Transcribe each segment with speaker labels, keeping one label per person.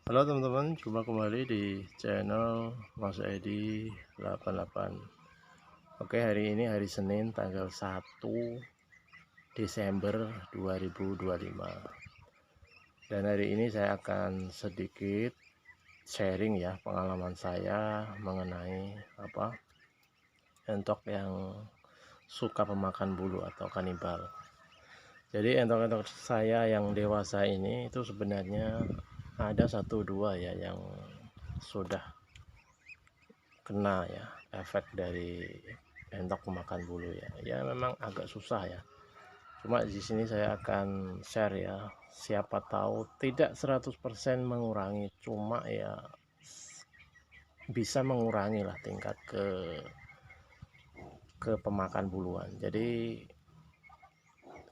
Speaker 1: Halo teman-teman, jumpa kembali di channel Mas Edi 88. Oke, hari ini hari Senin tanggal 1 Desember 2025. Dan hari ini saya akan sedikit sharing ya pengalaman saya mengenai entok yang suka pemakan bulu atau kanibal. Jadi entok-entok saya yang dewasa ini itu sebenarnya ada satu dua ya yang sudah kena ya efek dari entok memakan bulu ya. Ya memang agak susah ya. Cuma di sini saya akan share ya. Siapa tahu tidak 100% mengurangi, cuma ya bisa mengurangi lah tingkat ke pemakan buluan. Jadi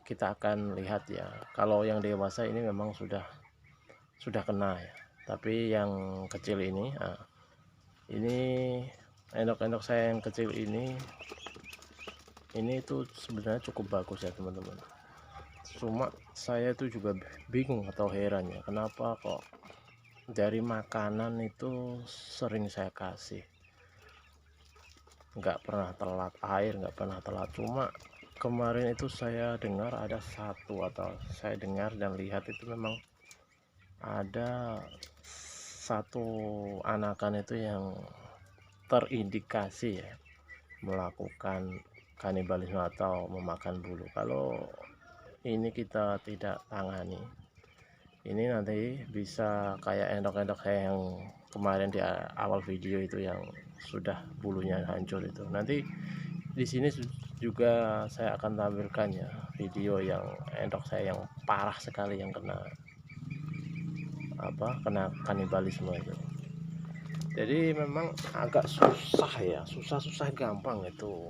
Speaker 1: kita akan lihat ya. Kalau yang dewasa ini memang sudah kena ya. Tapi yang kecil ini endok-endok saya yang kecil ini tuh sebenarnya cukup bagus ya teman-teman. Cuma saya tuh juga bingung atau heran ya, kenapa kok dari makanan itu sering saya kasih, nggak pernah telat air, nggak pernah telat. Cuma kemarin itu saya dengar ada satu, atau saya dengar dan lihat itu memang ada satu anakan itu yang terindikasi ya melakukan kanibalisme atau memakan bulu. Kalau ini kita tidak tangani, ini nanti bisa kayak endok-endok saya yang kemarin di awal video itu yang sudah bulunya hancur itu. Nanti di sini juga saya akan tampilkan ya video yang endok saya yang parah sekali yang kena kanibalisme itu. Jadi memang agak susah ya, susah gampang itu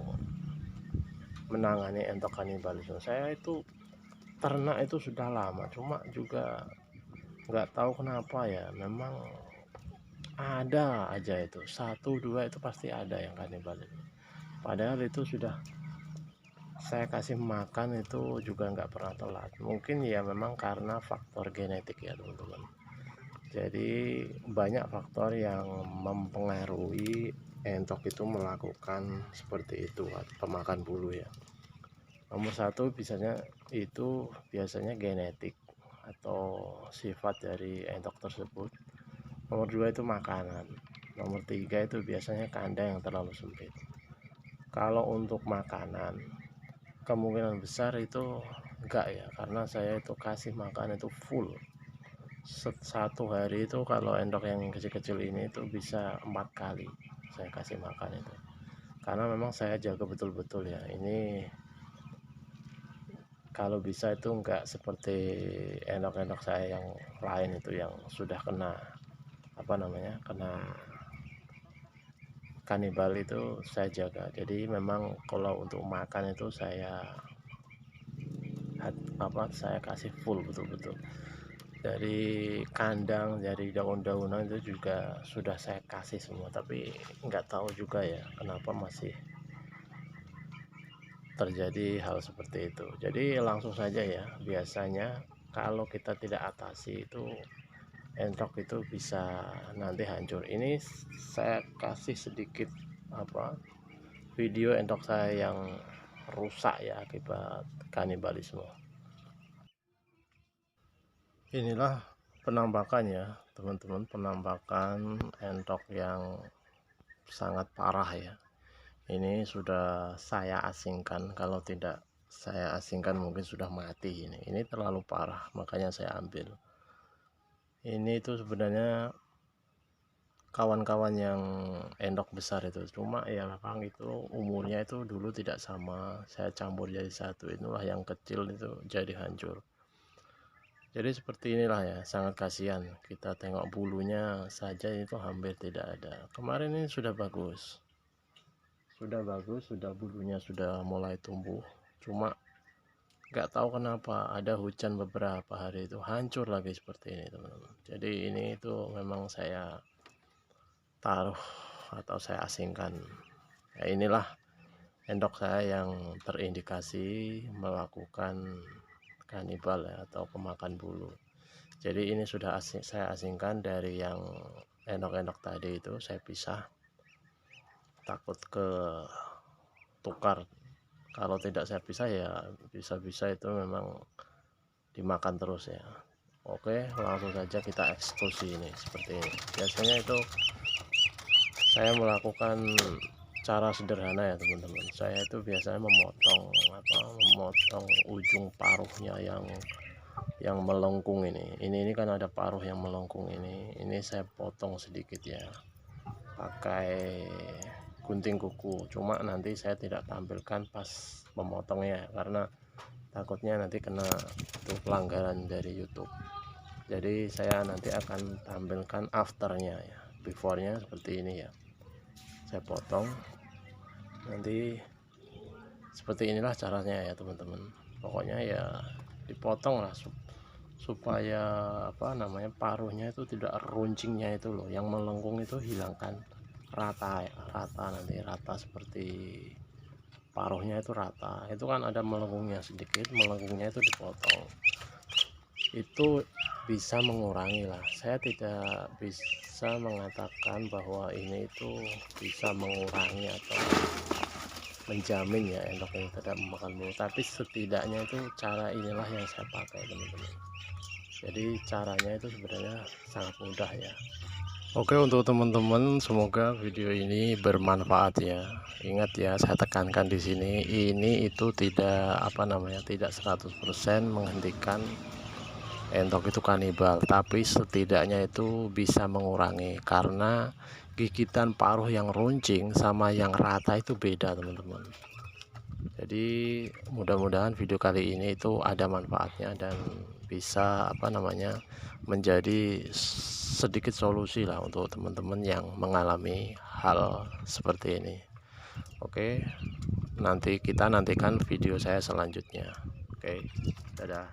Speaker 1: menangani entok kanibalisme. Saya itu ternak itu sudah lama, cuma juga nggak tahu kenapa ya, memang ada aja itu satu dua itu pasti ada yang kanibalisme. Padahal itu sudah saya kasih makan itu juga nggak pernah telat. Mungkin ya memang karena faktor genetik ya teman-teman. Jadi banyak faktor yang mempengaruhi entok itu melakukan seperti itu, pemakan bulu ya. Nomor satu biasanya genetik atau sifat dari entok tersebut. Nomor dua itu makanan. Nomor tiga itu biasanya kandang yang terlalu sempit. Kalau untuk makanan, kemungkinan besar itu enggak ya, karena saya itu kasih makan itu full. Satu hari itu kalau endok yang kecil-kecil ini itu bisa 4 kali saya kasih makan itu. Karena memang saya jaga betul-betul ya. Ini kalau bisa itu enggak seperti endok-endok saya yang lain itu yang sudah kena kena kanibal itu saya jaga. Jadi memang kalau untuk makan itu saya kasih full betul-betul. Dari kandang, dari daun-daunan itu juga sudah saya kasih semua, tapi nggak tahu juga ya kenapa masih terjadi hal seperti itu. Jadi langsung saja ya, biasanya kalau kita tidak atasi itu entok itu bisa nanti hancur. Ini saya kasih sedikit video entok saya yang rusak ya akibat kanibalisme. Inilah penampakan ya teman-teman, penampakan entok yang sangat parah ya. Ini sudah saya asingkan, kalau tidak saya asingkan mungkin sudah mati. Ini terlalu parah, makanya saya ambil. Ini itu sebenarnya kawan-kawan yang endok besar itu, cuma ya memang itu umurnya itu dulu tidak sama, saya campur jadi satu. Itulah yang kecil itu jadi hancur. Jadi seperti inilah ya, sangat kasihan. Kita tengok bulunya saja itu hampir tidak ada. Kemarin ini sudah bagus, sudah bulunya sudah mulai tumbuh. Cuma nggak tahu kenapa ada hujan beberapa hari itu hancur lagi seperti ini teman-teman. Jadi ini itu memang saya taruh atau saya asingkan ya. Inilah endok saya yang terindikasi melakukan kanibal ya, atau pemakan bulu. Jadi ini sudah saya asingkan dari yang endok-endok tadi, itu saya pisah, takut ke tukar. Kalau tidak saya pisah ya bisa-bisa itu memang dimakan terus ya. Oke, langsung saja kita eksekusi ini seperti ini. Biasanya itu saya melakukan cara sederhana ya teman-teman. Saya itu biasanya memotong ujung paruhnya yang melengkung ini kan ada paruh yang melengkung ini saya potong sedikit ya, pakai gunting kuku. Cuma nanti saya tidak tampilkan pas memotongnya karena takutnya nanti kena itu pelanggaran dari YouTube. Jadi saya nanti akan tampilkan afternya ya, beforenya seperti ini ya. Saya potong, nanti seperti inilah caranya ya teman-teman. Pokoknya ya dipotong lah supaya paruhnya itu tidak, runcingnya itu loh yang melengkung itu hilangkan, rata nanti rata seperti paruhnya itu rata. Itu kan ada melengkungnya sedikit, melengkungnya itu dipotong, itu bisa mengurangi lah. Saya tidak bisa mengatakan bahwa ini itu bisa mengurangi atau menjamin ya endok ini tidak memakan mulut, tapi setidaknya itu cara inilah yang saya pakai teman-teman. Jadi caranya itu sebenarnya sangat mudah ya. Oke, untuk teman-teman semoga video ini bermanfaat ya. Ingat ya, saya tekankan di sini, ini itu tidak tidak 100% menghentikan entok itu kanibal, tapi setidaknya itu bisa mengurangi, karena gigitan paruh yang runcing sama yang rata itu beda teman-teman. Jadi mudah-mudahan video kali ini itu ada manfaatnya dan bisa menjadi sedikit solusi lah untuk teman-teman yang mengalami hal seperti ini. Oke, nanti kita nantikan video saya selanjutnya. Oke, dadah.